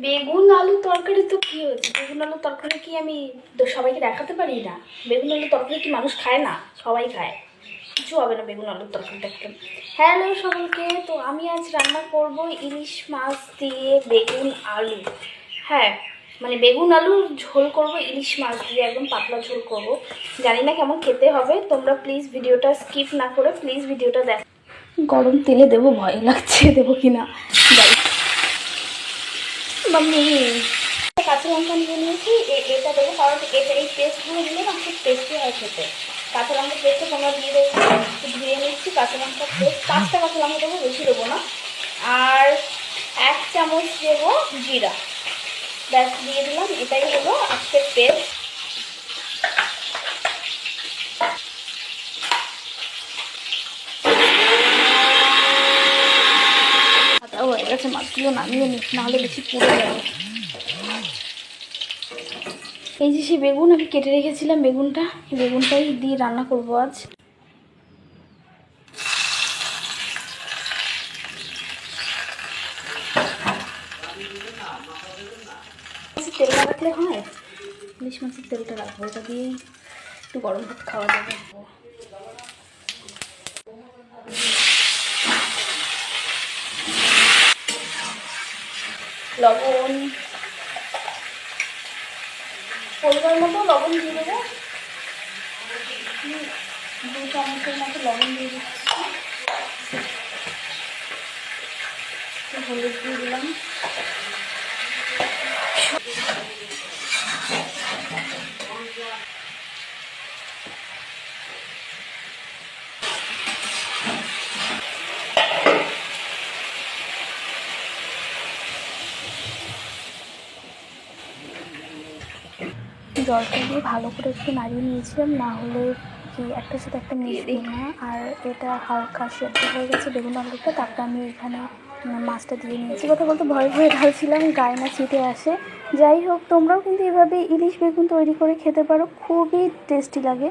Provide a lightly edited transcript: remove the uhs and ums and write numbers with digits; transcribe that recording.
বেগুন আলু তরকারি তো কি হয়েছে? বেগুন আলু তরকারি কি আমি সবাইকে দেখাতে পারি না? বেগুন আলু তরকারি কি মানুষ খায় না? সবাই খায়, কিছু হবে না বেগুন আলুর তরকারি দেখতে। হ্যালো সকলকে, তো আমি আজ রান্না করব ইলিশ মাছ দিয়ে বেগুন আলু। হ্যাঁ, মানে বেগুন আলুর ঝোল করব, ইলিশ মাছ দিয়ে একদম পাতলা ঝোল করব। জানি না কেমন খেতে হবে, তোমরা প্লিজ ভিডিওটা স্কিপ না করে প্লিজ ভিডিওটা দেখো। গরম তেলে দেবো, ভয় লাগছে দেবো কিনা। যাই মাম্মি, কাঁচা লঙ্কা নিয়ে নিয়েছি, এটা দেবো কারণ এটা এই পেস্টগুলো দিলে না খুব টেস্টি হয় খেতে। কাঁচা লঙ্কা পেস্টটা তোমরা দিয়ে দেবো, একটু ধুয়ে নিচ্ছি। কাঁচা লঙ্কা পেস্ট 5টা কাঁচা লঙ্কা দেবো, বেশি দেবো না। আর 1 চামচ দেবো জিরা, ব্যাস দিয়ে দিলাম। এটাই হলো আজকের পেস্ট। হয়ে গেছে, মাছগুলো নামিয়ে নিই, নাহলে বেশি পুড়ে যাবে। এই যে সেই বেগুন আমি কেটে রেখেছিলাম, বেগুনটাই দিয়ে রান্না করবো আজ। তেলটা রাখলে হয়, ইলিশ মাছের তেলটা রাখবো, ওটা দিয়েই একটু গরম ভাত খাওয়া যাবে। লবণ পরিমাণ মতো লবণ দিয়ে দেবো, 2 চামচের মতো লবণ দিয়ে দিচ্ছি। হলুদ দিয়ে দিলাম। জলটা দিয়ে ভালো করে একটু নাড়িয়ে নিয়েছিলাম, না হলে কি একটার সাথে একটা মিশবে না। আর এটা হালকা সেদ্ধ হয়ে গেছে বেগুন আলুটা, তারপর আমি এখানে মাছটা দিয়ে নিয়েছি। কথা বলতে ভয়ে ভয়ে ঢালছিলাম, গায়ে না ছিটে আসে। যাই হোক, তোমরাও কিন্তু এভাবে ইলিশ বেগুন তৈরি করে খেতে পারো, খুবই টেস্টি লাগে।